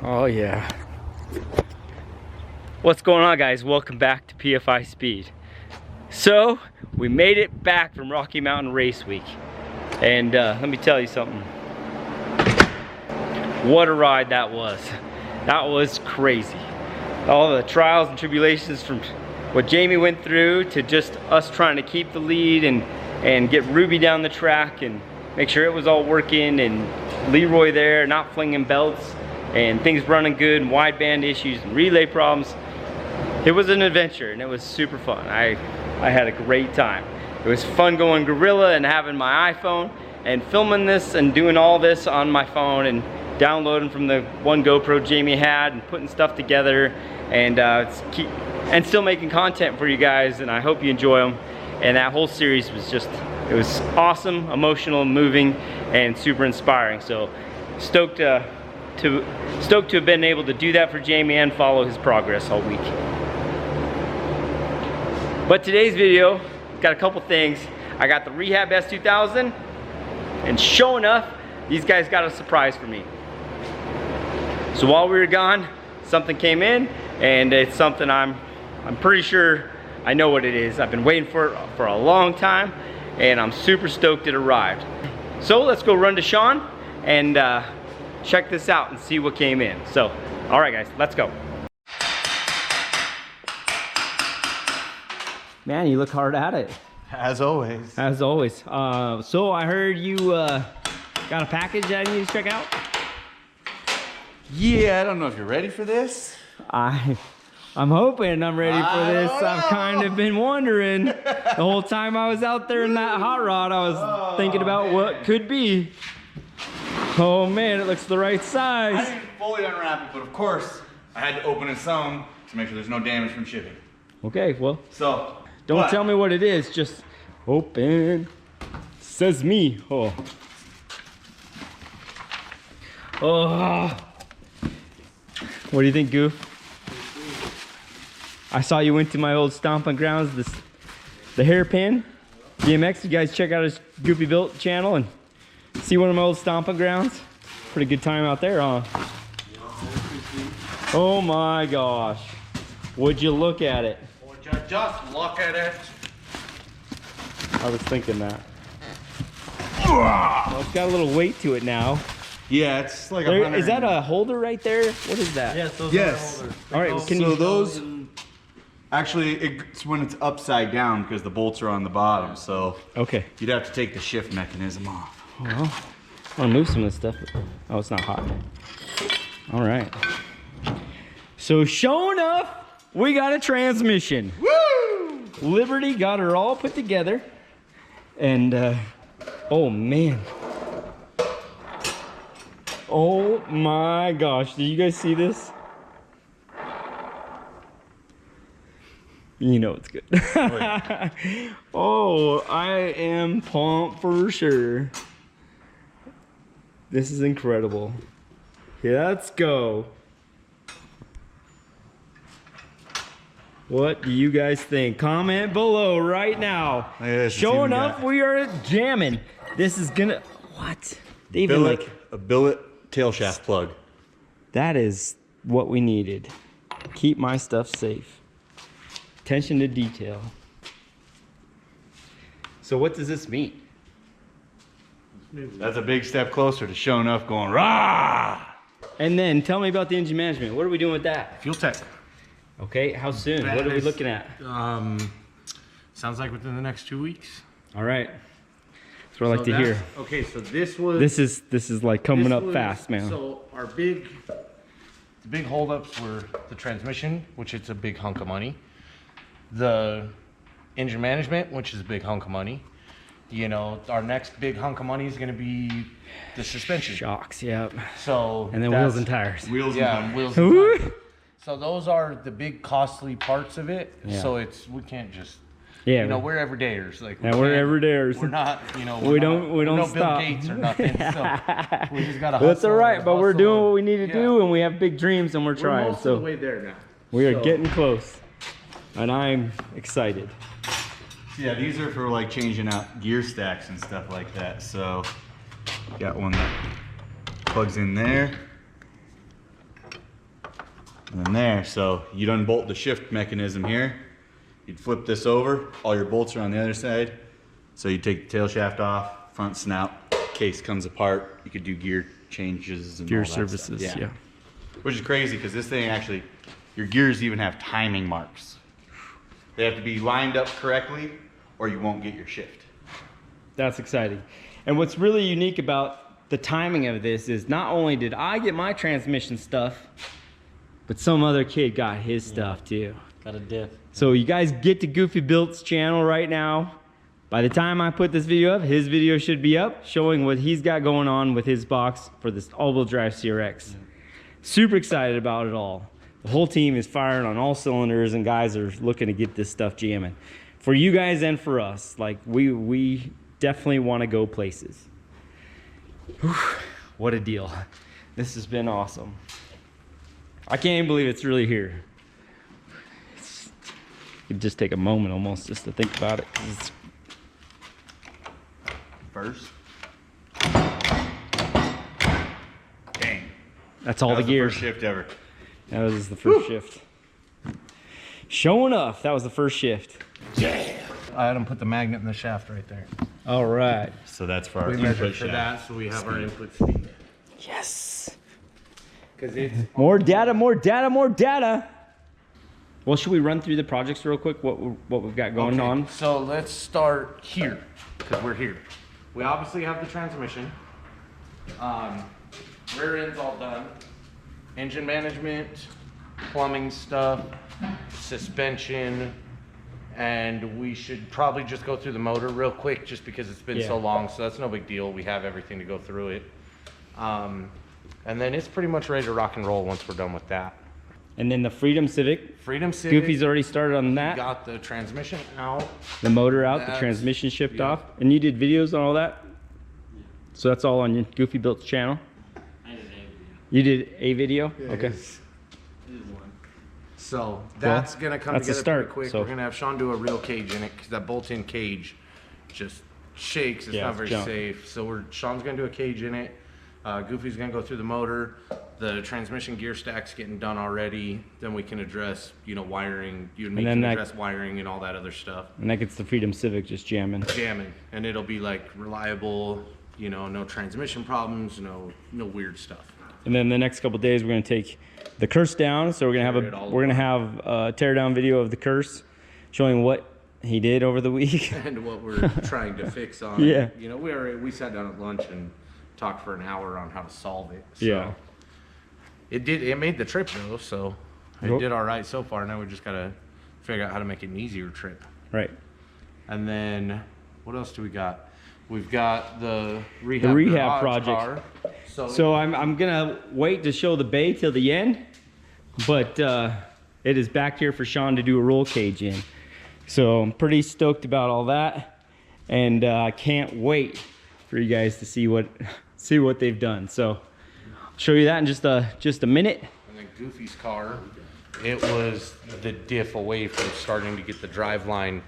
Oh yeah. What's going on, guys? Welcome back to Pfispeed. So we made it back from Rocky Mountain Race Week, and let me tell you something. What a ride that was. That was crazy. All the trials and tribulations from what Jamie went through to just us trying to keep the lead and get Ruby down the track and make sure it was all working, and Leroy there not flinging belts and things running good, and wideband issues and relay problems. It was an adventure and it was super fun. I had a great time. It was fun going guerrilla and having my iPhone and filming this and doing all this on my phone and downloading from the one GoPro Jamie had and putting stuff together and still making content for you guys, and I hope you enjoy them. And that whole series was just, it was awesome, emotional, moving, and super inspiring. So stoked to have been able to do that for Jamie and follow his progress all week. But today's video got a couple things. I got the Rehab S2000 and SHO'Nuff. These guys got a surprise for me. So while we were gone, something came in, and it's something I'm pretty sure I know what it is. I've been waiting for it for a long time, and I'm super stoked it arrived. So let's go run to Sean and check this out and see what came in. So, all right guys, let's go. Man, you look hard at it. As always. As always. So I heard you got a package that I need to check out? Yeah, I don't know if you're ready for this. I'm hoping I'm ready for this. I've kind of been wondering. The whole time I was out there in that hot rod, I was thinking about what could be. Oh man, it looks the right size. I didn't fully unwrap it, but of course, I had to open it some to make sure there's no damage from shipping. Okay, well. So. Don't tell me what it is, just open. Says me. Oh. Oh. What do you think, Goof? I saw you went to my old stomping grounds, the hairpin. DMX, you guys check out his Goofy Built channel and see one of my old stomping grounds. Pretty good time out there, huh? Oh my gosh. Would you look at it? Just look at it. I was thinking that. Well, it's got a little weight to it now. Yeah, it's like is that a holder right there? What is that? Yes, those are holders. All right, well, so those, actually, it's when it's upside down because the bolts are on the bottom. So okay, you'd have to take the shift mechanism off. Well, I want to move some of this stuff. Oh, it's not hot. All right. So SHO'Nuff, we got a transmission. Woo! Liberty got her all put together. And, oh man. Oh my gosh, did you guys see this? You know it's good. Oh, I am pumped for sure. This is incredible. Yeah, let's go. What do you guys think? Comment below right now. SHO'Nuff, we are jamming. This is gonna, what? They even like a billet tail shaft plug. That is what we needed. Keep my stuff safe. Attention to detail. So what does this mean? That's a big step closer to SHO'Nuff going rah. And then tell me about the engine management. What are we doing with that? Fuel tech. Okay, how soon? What are we looking at? Sounds like within the next 2 weeks. All right. That's what I like to hear. Okay, so this was. This is like coming up fast, man. So our the big holdups were the transmission, which is a big hunk of money. The engine management, which is a big hunk of money. You know, our next big hunk of money is going to be the suspension. Shocks, yep. So and then wheels and tires. Wheels and tires. So those are the big costly parts of it. Yeah. So we can't just, yeah, you know, we're everydayers. Like we're everydayers. We're not, you know, we don't no stop. Bill Gates or nothing. So we just gotta. That's all right, but we're doing what we need to do, and we have big dreams, and we're trying. Most of the way there now. We are getting close, and I'm excited. Yeah, these are for like changing out gear stacks and stuff like that. So got one that plugs in there. And then there, so you'd unbolt the shift mechanism here. You'd flip this over, all your bolts are on the other side. So you take the tail shaft off, front snout, case comes apart. You could do gear changes and Gear all that services, stuff. yeah. Which is crazy because this thing actually, your gears even have timing marks. They have to be lined up correctly or you won't get your shift. That's exciting. And what's really unique about the timing of this is not only did I get my transmission stuff, but some other kid got his stuff too. Got a diff. So you guys get to Goofy Built's channel right now. By the time I put this video up, his video should be up showing what he's got going on with his box for this all-wheel drive CRX. Yeah. Super excited about it all. The whole team is firing on all cylinders and guys are looking to get this stuff jamming. For you guys and for us, like we definitely want to go places. Whew, what a deal. This has been awesome. I can't even believe it's really here. You could just take a moment almost just to think about it. It's first. Dang. That's all That the was gears. first shift ever. That was the first shift. SHO'Nuff, that was the first shift. Yeah. I had him put the magnet in the shaft right there. All right. So that's for our We input measured for shaft. that, so we have our input speed. Yes. Because it's More data, more data, more data. Well, should we run through the projects real quick? What we've got going on? So let's start here, because we're here. We obviously have the transmission. Rear end's all done. Engine management, plumbing stuff, suspension, and we should probably just go through the motor real quick just because it's been so long, so that's no big deal. We have everything to go through it. And then it's pretty much ready to rock and roll once we're done with that. And then the Freedom Civic. Freedom Civic. Goofy's already started on that. Got the transmission out. The motor out, the That's- transmission shipped yeah. off. And you did videos on all that? So that's all on your Goofy Built's channel? I did a video. You did a video? Okay. I did one. So that's gonna come that's a together start, pretty quick. so- We're gonna have Sean do a real cage in it because that bolt-in cage just shakes. It's Yeah, not it's very junk. safe. So Sean's gonna do a cage in it. Goofy's gonna go through the motor. The transmission gear stack's getting done already. Then we can address, wiring. You and me then can that- address wiring and all that other stuff. And that gets the Freedom Civic just jamming. Jamming, and it'll be like reliable. No transmission problems. No weird stuff. And then the next couple days we're gonna take the curse down. So we're Tear it gonna all have a tear down video of the curse, showing what he did over the week. And what we're trying to fix on. Yeah. We sat down at lunch and talked for an hour on how to solve it. So Yeah. It made the trip though, so it Yep. did all right so far. Now we just gotta figure out how to make it an easier trip. Right. And then what else do we got? We've got the rehab, The rehab garage project. car. So I'm gonna wait to show the bay till the end, but it is back here for Sean to do a roll cage in. So I'm pretty stoked about all that, and I can't wait for you guys to see what they've done. So I'll show you that in just a minute. And then Goofy's car, it was the diff away from starting to get the drive line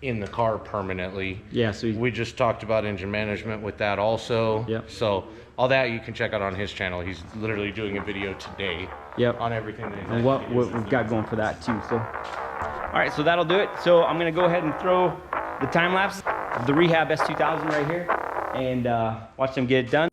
in the car permanently. Yeah, so We just talked about engine management with that also. Yep. So all that you can check out on his channel. He's literally doing a video today. Yep. On everything that he's and what we've got going for that too. So, all right, so that'll do it. So I'm gonna go ahead and throw the time lapse of the Rehab S2000 right here, and watch them get it done.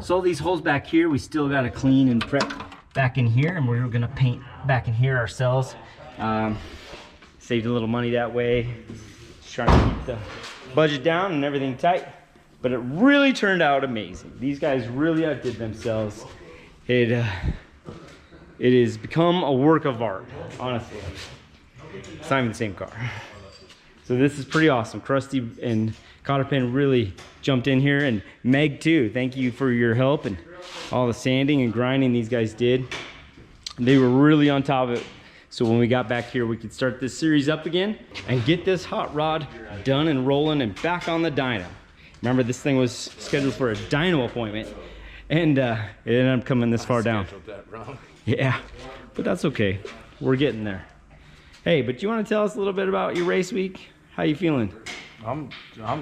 So all these holes back here, we still got to clean and prep back in here, and we're gonna paint back in here ourselves. Saved a little money that way. Just trying to keep the budget down and everything tight. But it really turned out amazing. These guys really outdid themselves. It has become a work of art, honestly. It's not even the same car. So this is pretty awesome. Krusty and Cotterpin really jumped in here, and Meg too. Thank you for your help and all the sanding and grinding these guys did. They were really on top of it. So when we got back here, we could start this series up again and get this hot rod done and rolling and back on the dyno. Remember, this thing was scheduled for a dyno appointment, and it ended up coming this far down. That wrong. Yeah, but that's okay. We're getting there. Hey, but you want to tell us a little bit about your race week? How you feeling? I'm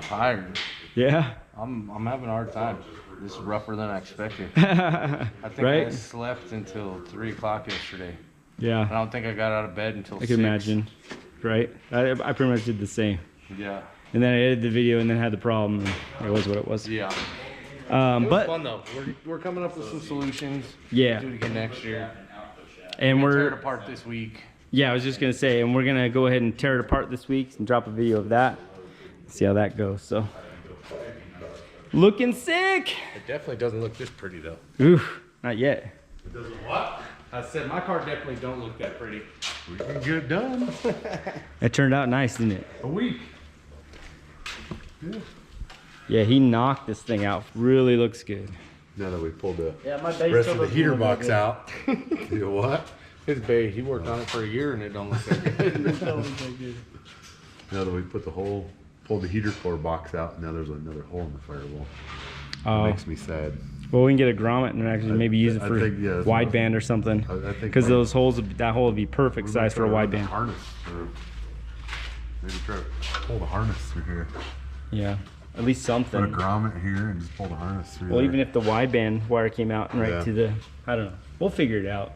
tired. Yeah. I'm having a hard time. This is rougher than I expected. I think Right? I slept until 3 o'clock yesterday. Yeah. I don't think I got out of bed until 6. I can imagine. Right? I pretty much did the same. Yeah. And then I edited the video and then had the problem, and it was what it was. Yeah. It was But fun though. We're coming up with some solutions. Yeah. Do it again next year. and Tear it we're apart this week. yeah, I was just gonna say, and we're gonna go ahead and tear it apart this week and drop a video of that. See how that goes. So looking sick. It definitely doesn't look this pretty though. Oof, not yet. It doesn't what? I said my car definitely don't look that pretty. We can get it done. It turned out nice, didn't it? A week. Yeah, he knocked this thing out. Really looks good. Now that we pulled the My base rest of the heater box out. You know what? His bay, he worked on it for a year and it don't look that good. Now that we put pulled the heater core box out, now there's another hole in the firewall. Oh, Makes me sad. well, we can get a grommet and actually maybe use it I for think, yeah, that's wideband or something. I think Because like- those holes, that hole would be perfect size for a wideband. Harness, or maybe try to pull the harness through here. Yeah, at least Put a something. grommet here and just pull the harness through. Well, there. even if the wideband wire came out and right Yeah. to the, I don't know. We'll figure it out.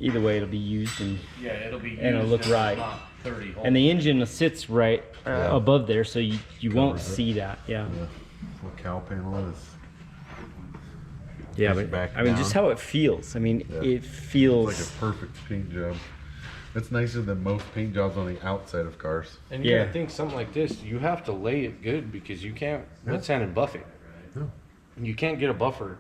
Either way, it'll be used, and Yeah, it'll be And it'll look right. 30 holes. the engine sits right Yeah. above there, so you won't Covers it. see that. Yeah. Yeah. What cow panel is? Yeah, Push but it back I mean, just down. how it feels. I mean, Yeah. it It's feels. like a perfect paint job. It's nicer than most paint jobs on the outside of cars. And you Yeah. gotta think something like this, you have to lay it good because you can't wet sand and buff it. No. You can't get a buffer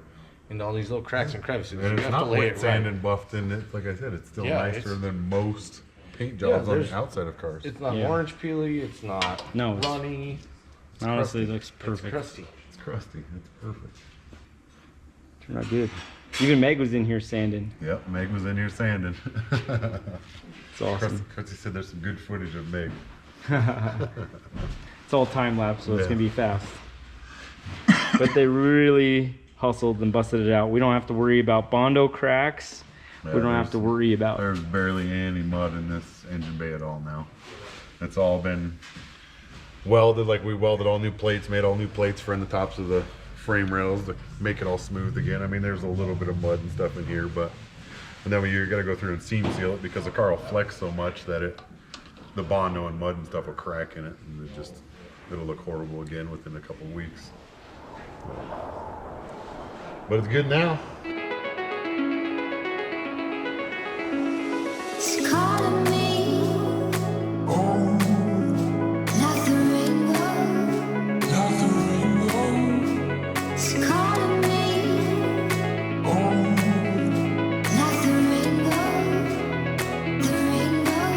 into all these little cracks and crevices. And you it's have not to lay wet it sand right. and buffed in it. Like I said, it's still Yeah, nicer it's- than most paint Yeah, jobs on there's- the outside of cars. It's not Yeah. orange peely, it's not No, it's- runny. honestly, it crusty. looks perfect. It's crusty. It's crusty. It's perfect. Turned out good. Even Meg was in here sanding. Yep, Meg was in here sanding. It's awesome. Krusty said there's some good footage of Meg. It's all time lapse, so it's Yeah. gonna be fast. But they really hustled and busted it out. We don't have to worry about Bondo cracks. We Yeah, don't have to worry about. There's barely any mud in this engine bay at all now. It's all been welded, like we welded all new plates, made all new plates for in the tops of the frame rails to make it all smooth again. I mean, there's a little bit of mud and stuff in here, but and then you gotta go through and seam seal it because the car will flex so much that the Bondo and mud and stuff will crack in it, and it'll look horrible again within a couple of weeks. But it's good now. It's calling me like the rainbow. It's calling me like the rainbow. The rainbow.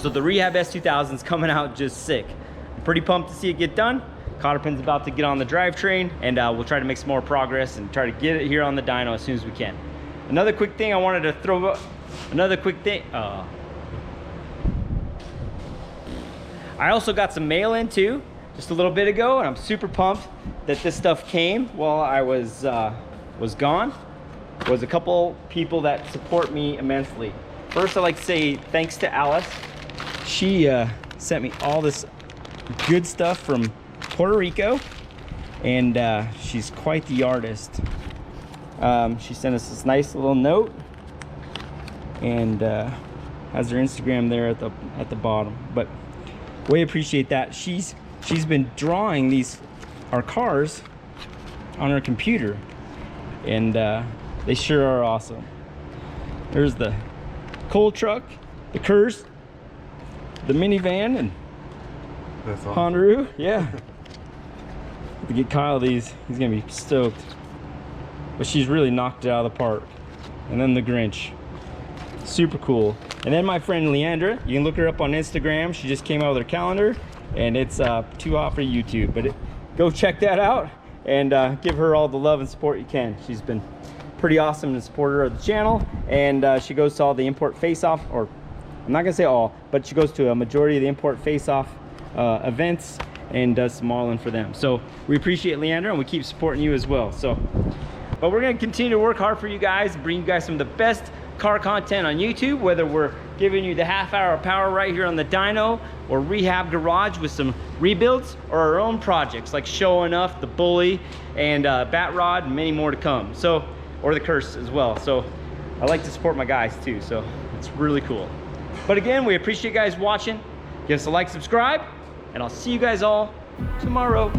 So the Rehab S2000 is coming out just sick. I'm pretty pumped to see it get done. Cotterpin's about to get on the drivetrain, and we'll try to make some more progress and try to get it here on the dyno as soon as we can. Another quick thing I wanted to throw up, I also got some mail in too, just a little bit ago, and I'm super pumped that this stuff came while I was gone. There was a couple people that support me immensely. First, I'd like to say thanks to Alice. She sent me all this good stuff from Puerto Rico, and she's quite the artist. She sent us this nice little note, and has her Instagram there at the bottom. But we appreciate that. She's been drawing our cars on her computer, and they sure are awesome. There's the coal truck, the Kurz, the minivan, and That's awesome. Honru. Yeah. To get Kyle these, he's gonna be stoked. But she's really knocked it out of the park. And then the Grinch, super cool. And then my friend Leandra, you can look her up on Instagram. She just came out with her calendar, and it's too hot for YouTube. But go check that out and give her all the love and support you can. She's been pretty awesome and supporter of the channel, and she goes to all the import face-off, or I'm not gonna say all, but she goes to a majority of the import face-off events and does some modeling for them. So we appreciate Leandra, and we keep supporting you as well. So, but we're gonna continue to work hard for you guys, bring you guys some of the best car content on YouTube, whether we're giving you the half-hour power right here on the dyno, or Rehab Garage with some rebuilds, or our own projects like SHO'Nuff, the Bully, and Bat Rod, and many more to come. So, or the Curse as well. So I like to support my guys too, so it's really cool. But again, we appreciate you guys watching. Give us a like, subscribe, and I'll see you guys all tomorrow.